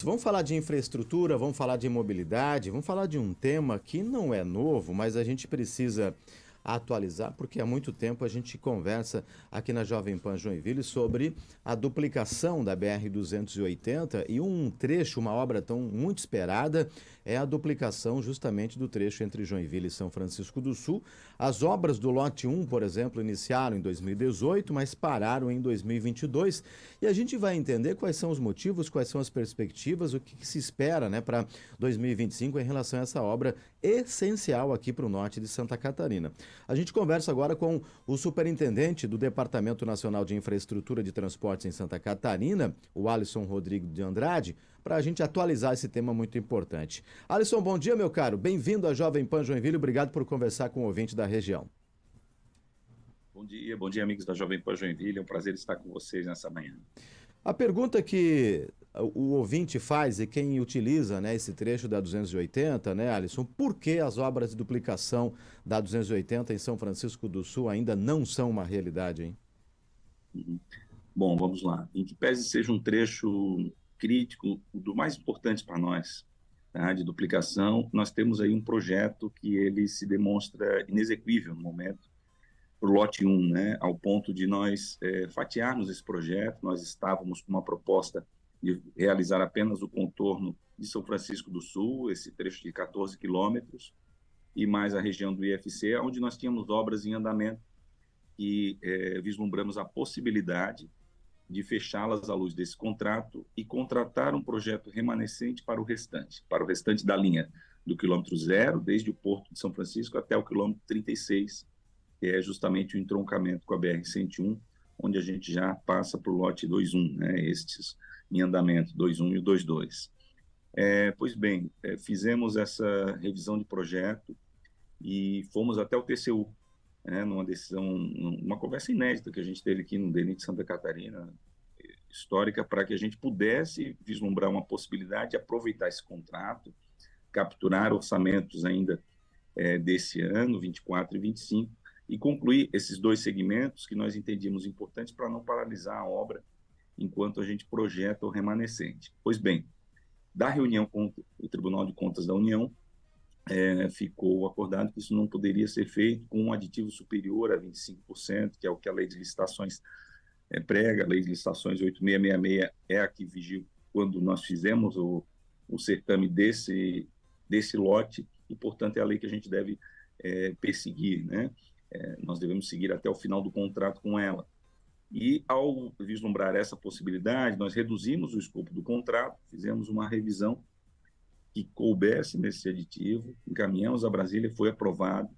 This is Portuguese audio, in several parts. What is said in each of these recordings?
vamos falar de infraestrutura, vamos falar de mobilidade, vamos falar de um tema que não é novo, mas a gente precisa atualizar, porque há muito tempo a gente conversa aqui na Jovem Pan Joinville sobre a duplicação da BR-280 e um trecho, uma obra tão muito esperada, é a duplicação justamente do trecho entre Joinville e São Francisco do Sul. As obras do lote 1, por exemplo, iniciaram em 2018, mas pararam em 2022, e a gente vai entender quais são os motivos, quais são as perspectivas, o que se espera, né, para 2025 em relação a essa obra essencial aqui para o norte de Santa Catarina. A gente conversa agora com o superintendente do Departamento Nacional de Infraestrutura de Transportes em Santa Catarina, o Alisson Rodrigo de Andrade, para a gente atualizar esse tema muito importante. Alisson, bom dia, meu caro. Bem-vindo à Jovem Pan Joinville. Obrigado por conversar com o ouvinte da região. Bom dia, amigos da Jovem Pan Joinville. É um prazer estar com vocês nessa manhã. A pergunta que o ouvinte faz e quem utiliza, né, esse trecho da 280, né, Alisson, por que as obras de duplicação da 280 em São Francisco do Sul ainda não são uma realidade, hein? Bom, vamos lá. Em que pese seja um trecho crítico, do mais importante para nós, tá, de duplicação, nós temos aí um projeto que ele se demonstra inexequível no momento, para o lote 1, né, ao ponto de nós fatiarmos esse projeto. Nós estávamos com uma proposta de realizar apenas o contorno de São Francisco do Sul, esse trecho de 14 quilômetros, e mais a região do IFC, onde nós tínhamos obras em andamento e vislumbramos a possibilidade de fechá-las à luz desse contrato e contratar um projeto remanescente para o restante da linha do quilômetro 0, desde o Porto de São Francisco até o quilômetro 36, que é justamente o entroncamento com a BR-101, onde a gente já passa para o lote 2.1, né, estes em andamento, 2.1 e o 2.2. Pois bem, fizemos essa revisão de projeto e fomos até o TCU, numa decisão, uma conversa inédita que a gente teve aqui no DENIT de Santa Catarina, histórica, para que a gente pudesse vislumbrar uma possibilidade de aproveitar esse contrato, capturar orçamentos ainda desse ano, 24 e 25, e concluir esses dois segmentos que nós entendíamos importantes para não paralisar a obra enquanto a gente projeta o remanescente. Pois bem, da reunião com o Tribunal de Contas da União, ficou acordado que isso não poderia ser feito com um aditivo superior a 25%, que é o que a Lei de Licitações prega. A Lei de Licitações 8666 é a que vigiu quando nós fizemos o certame desse lote, e, portanto, é a lei que a gente deve perseguir, né? Nós devemos seguir até o final do contrato com ela. E, ao vislumbrar essa possibilidade, nós reduzimos o escopo do contrato, fizemos uma revisão que coubesse nesse aditivo, encaminhamos a Brasília, foi aprovado.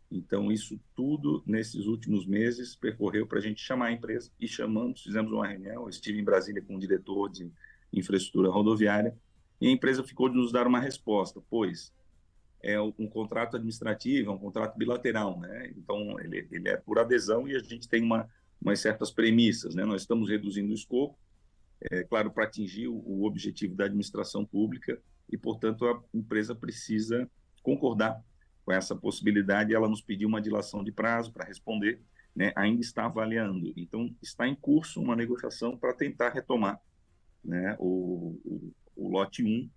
Então, isso tudo, nesses últimos meses, percorreu para a gente chamar a empresa, e chamamos, fizemos uma reunião. Eu estive em Brasília com o diretor de infraestrutura rodoviária, e a empresa ficou de nos dar uma resposta, pois é um contrato administrativo, é um contrato bilateral, né? Então, ele é por adesão, e a gente tem umas certas premissas, né? Nós estamos reduzindo o escopo, claro, para atingir o objetivo da administração pública, e, portanto, a empresa precisa concordar com essa possibilidade. Ela nos pediu uma dilação de prazo para responder, né? Ainda está avaliando. Então, está em curso uma negociação para tentar retomar, né, o lote 1,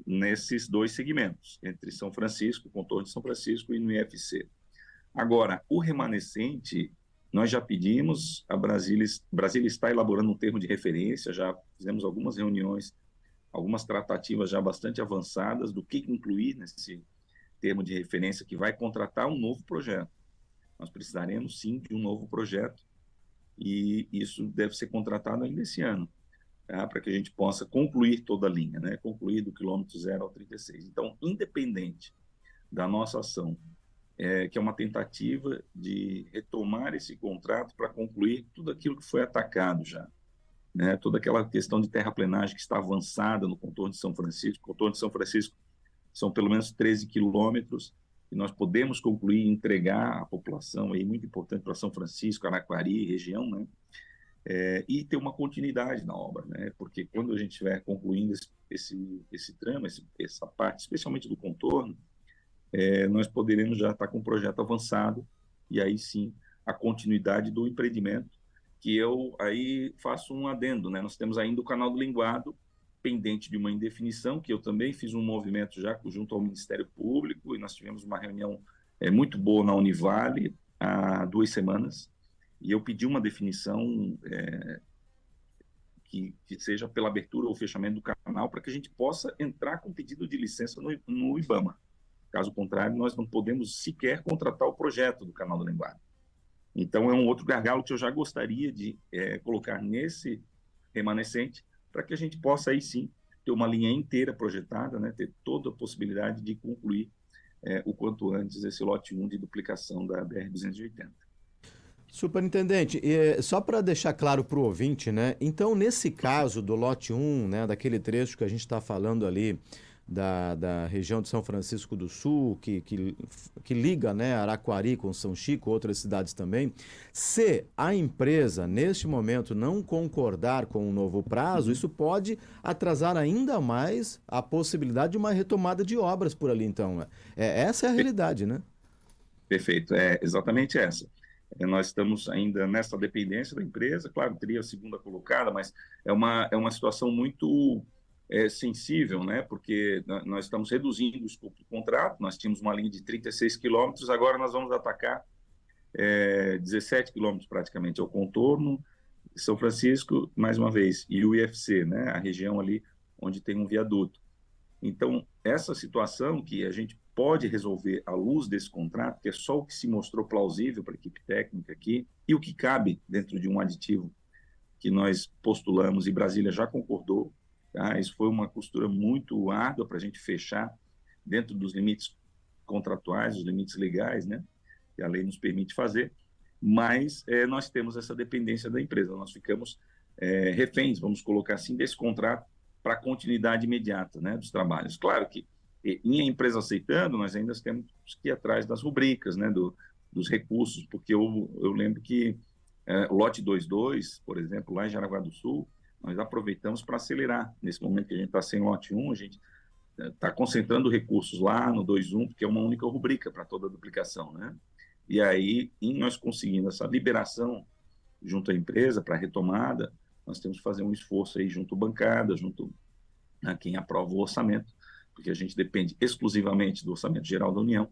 nesses dois segmentos, entre São Francisco, o contorno de São Francisco, e no IFC. Agora, o remanescente, nós já pedimos, a Brasília está elaborando um termo de referência, já fizemos algumas reuniões, algumas tratativas já bastante avançadas do que incluir nesse termo de referência, que vai contratar um novo projeto. Nós precisaremos, sim, de um novo projeto, e isso deve ser contratado ainda esse ano, tá? Para que a gente possa concluir toda a linha, né? Concluir do quilômetro 0 ao 36. Então, independente da nossa ação, que é uma tentativa de retomar esse contrato para concluir tudo aquilo que foi atacado já, né? Toda aquela questão de terraplenagem que está avançada no contorno de São Francisco. O contorno de São Francisco são pelo menos 13 quilômetros, e nós podemos concluir e entregar à população, aí, muito importante para São Francisco, Araquari, região, né? E ter uma continuidade na obra, né? Porque quando a gente estiver concluindo esse tramo, essa parte, especialmente do contorno, nós poderemos já estar com um projeto avançado, e aí sim a continuidade do empreendimento, que eu aí faço um adendo, né? Nós temos ainda o canal do Linguado, pendente de uma indefinição, que eu também fiz um movimento já junto ao Ministério Público, e nós tivemos uma reunião muito boa na Univale há 2 semanas, e eu pedi uma definição que seja pela abertura ou fechamento do canal, para que a gente possa entrar com pedido de licença no IBAMA. Caso contrário, nós não podemos sequer contratar o projeto do canal do Linguado. Então, é um outro gargalo que eu já gostaria de colocar nesse remanescente, para que a gente possa, aí sim, ter uma linha inteira projetada, né, ter toda a possibilidade de concluir o quanto antes esse lote 1 de duplicação da BR-280. Superintendente, só para deixar claro para o ouvinte, né? Então, nesse caso do lote 1, né, daquele trecho que a gente está falando ali da região de São Francisco do Sul, que liga, né, Araquari com São Chico, outras cidades também, se a empresa, neste momento, não concordar com o novo prazo, isso pode atrasar ainda mais a possibilidade de uma retomada de obras por ali, então. Essa é a realidade, né? Perfeito, é exatamente essa. Nós estamos ainda nessa dependência da empresa, claro, teria a segunda colocada, mas é uma situação muito sensível, né? Porque nós estamos reduzindo o escopo do contrato, nós tínhamos uma linha de 36 quilômetros, agora nós vamos atacar 17 quilômetros praticamente, ao contorno de São Francisco, mais uma vez, e o IFC, né? A região ali onde tem um viaduto. Então, essa situação que a gente pode resolver à luz desse contrato, que é só o que se mostrou plausível para a equipe técnica aqui, e o que cabe dentro de um aditivo que nós postulamos e Brasília já concordou, tá? Isso foi uma costura muito árdua para a gente fechar dentro dos limites contratuais, os limites legais, né, que a lei nos permite fazer, mas nós temos essa dependência da empresa, nós ficamos reféns, vamos colocar assim, desse contrato para a continuidade imediata, né, dos trabalhos. Claro que, em a empresa aceitando, nós ainda temos que ir atrás das rubricas, né, dos recursos, porque eu lembro que o lote 22, por exemplo, lá em Jaraguá do Sul, nós aproveitamos para acelerar. Nesse momento que a gente está sem lote 1, a gente está concentrando recursos lá no 2.1, porque é uma única rubrica para toda a duplicação, né? E aí, em nós conseguindo essa liberação junto à empresa para a retomada, nós temos que fazer um esforço aí junto à bancada, junto a quem aprova o orçamento, porque a gente depende exclusivamente do orçamento geral da União,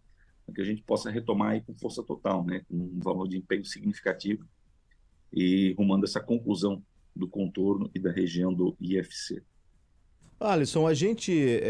para que a gente possa retomar aí com força total, né, com um valor de empenho significativo e rumando essa conclusão do contorno e da região do IFC. Alisson, a gente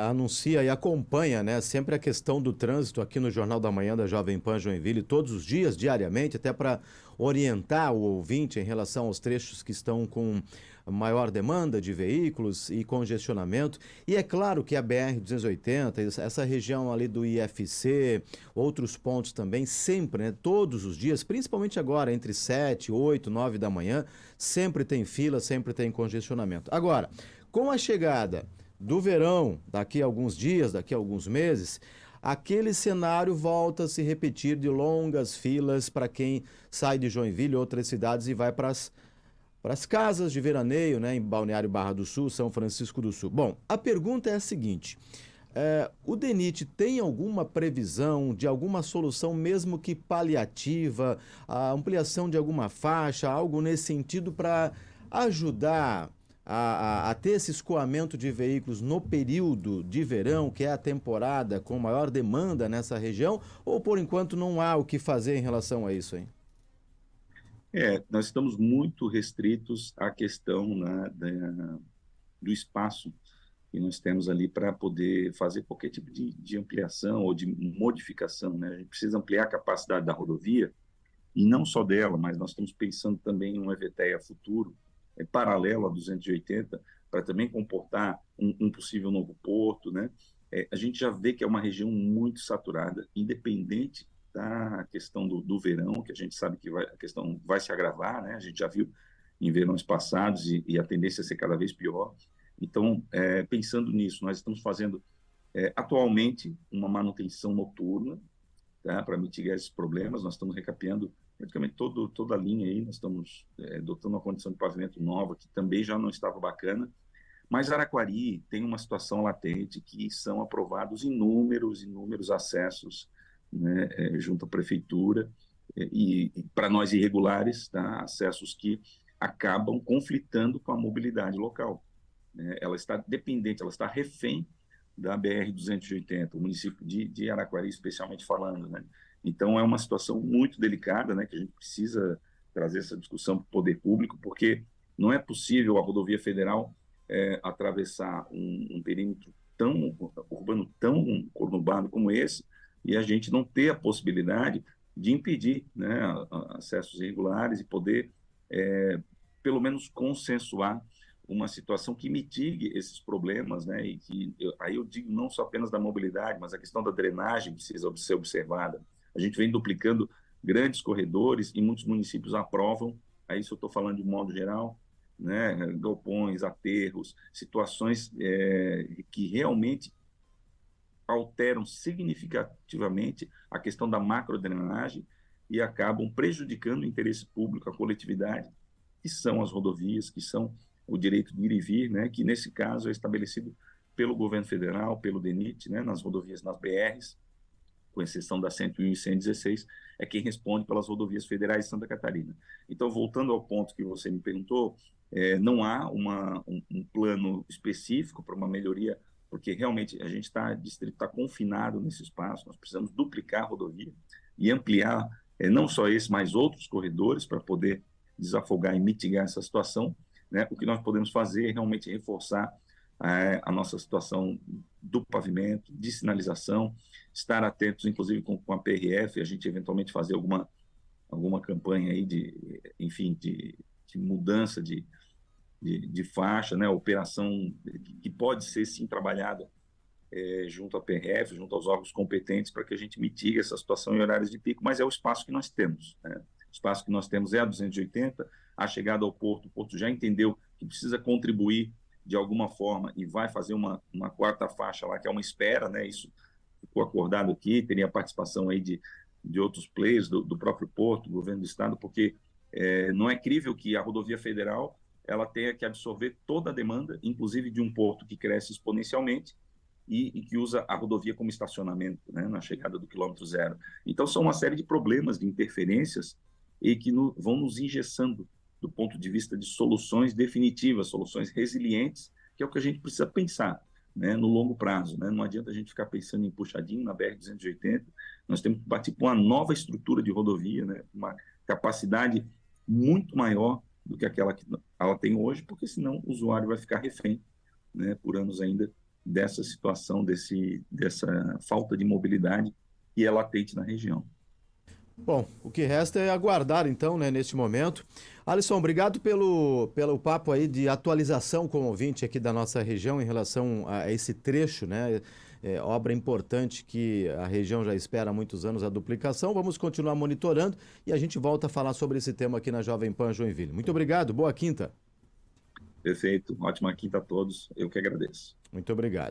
anuncia e acompanha, né, sempre a questão do trânsito aqui no Jornal da Manhã da Jovem Pan Joinville, todos os dias, diariamente, até para orientar o ouvinte em relação aos trechos que estão com maior demanda de veículos e congestionamento. E é claro que a BR-280, essa região ali do IFC, outros pontos também, sempre, né, todos os dias, principalmente agora, entre 7, 8, 9 da manhã, sempre tem fila, sempre tem congestionamento. Agora, com a chegada do verão, daqui a alguns dias, daqui a alguns meses, aquele cenário volta a se repetir de longas filas para quem sai de Joinville e outras cidades e vai para as casas de veraneio, né, em Balneário Barra do Sul, São Francisco do Sul. Bom, a pergunta é a seguinte: o DENIT tem alguma previsão de alguma solução, mesmo que paliativa, a ampliação de alguma faixa, algo nesse sentido para ajudar a ter esse escoamento de veículos no período de verão, que é a temporada com maior demanda nessa região, ou por enquanto não há o que fazer em relação a isso, hein? Nós estamos muito restritos à questão, né, do espaço que nós temos ali para poder fazer qualquer tipo de ampliação ou de modificação, né? A gente precisa ampliar a capacidade da rodovia, e não só dela, mas nós estamos pensando também em um EVTEA futuro, paralelo a 280, para também comportar um possível novo porto, né? A gente já vê que é uma região muito saturada, independente da questão do verão, que a gente sabe que a questão vai se agravar, né? A gente já viu em verões passados e a tendência é ser cada vez pior. Então, pensando nisso, nós estamos fazendo atualmente uma manutenção noturna, tá, para mitigar esses problemas. Nós estamos recapeando praticamente toda a linha aí, nós estamos dotando uma condição de pavimento nova, que também já não estava bacana, mas Araquari tem uma situação latente, que são aprovados inúmeros acessos, né, junto à prefeitura, e para nós irregulares, tá, acessos que acabam conflitando com a mobilidade local. né? Ela está dependente, ela está refém da BR-280, o município de Araquari, especialmente falando, né? Então, é uma situação muito delicada, né, que a gente precisa trazer essa discussão para o poder público, porque não é possível a rodovia federal atravessar um perímetro tão urbano, tão conurbado como esse, e a gente não ter a possibilidade de impedir, né, acessos irregulares e poder, pelo menos, consensuar uma situação que mitigue esses problemas, né? E que aí eu digo não só apenas da mobilidade, mas a questão da drenagem precisa ser observada. A gente vem duplicando grandes corredores e muitos municípios aprovam. Aí isso eu estou falando de modo geral, né? Galpões, aterros, situações que realmente alteram significativamente a questão da macrodrenagem e acabam prejudicando o interesse público, a coletividade, que são as rodovias, que são o direito de ir e vir, né, que nesse caso é estabelecido pelo governo federal, pelo DENIT, né, nas rodovias, nas BRs, com exceção da 101 e 116, é quem responde pelas rodovias federais de Santa Catarina. Então, voltando ao ponto que você me perguntou, não há um plano específico para uma melhoria, porque realmente a gente distrito está confinado nesse espaço, nós precisamos duplicar a rodovia e ampliar, não só esse, mas outros corredores para poder desafogar e mitigar essa situação, né? O que nós podemos fazer é realmente reforçar a nossa situação do pavimento, de sinalização, estar atentos, inclusive, com a PRF, a gente eventualmente fazer alguma campanha aí enfim, de mudança de faixa, né? Operação que pode ser, sim, trabalhada junto à PRF, junto aos órgãos competentes, para que a gente mitigue essa situação em horários de pico, mas é o espaço que nós temos, né? O espaço que nós temos é a 280, a chegada ao porto, o porto já entendeu que precisa contribuir de alguma forma e vai fazer uma quarta faixa lá, que é uma espera, né? Isso ficou acordado aqui, teria a participação aí de outros players, do próprio porto, do governo do estado, porque não é crível que a rodovia federal ela tenha que absorver toda a demanda, inclusive de um porto que cresce exponencialmente e que usa a rodovia como estacionamento, né, na chegada do quilômetro zero. Então, são uma série de problemas, de interferências, e que vão nos engessando do ponto de vista de soluções definitivas, soluções resilientes, que é o que a gente precisa pensar, né, no longo prazo, né? Não adianta a gente ficar pensando em puxadinho na BR-280, nós temos que partir para uma nova estrutura de rodovia, né, uma capacidade muito maior do que aquela que ela tem hoje, porque senão o usuário vai ficar refém, né, por anos ainda, dessa situação, dessa falta de mobilidade que é latente na região. Bom, o que resta é aguardar então, né, neste momento. Alisson, obrigado pelo papo aí de atualização com o ouvinte aqui da nossa região em relação a esse trecho, né? Obra importante que a região já espera há muitos anos a duplicação. Vamos continuar monitorando e a gente volta a falar sobre esse tema aqui na Jovem Pan Joinville. Muito obrigado, boa quinta. Perfeito, ótima quinta a todos, eu que agradeço. Muito obrigado.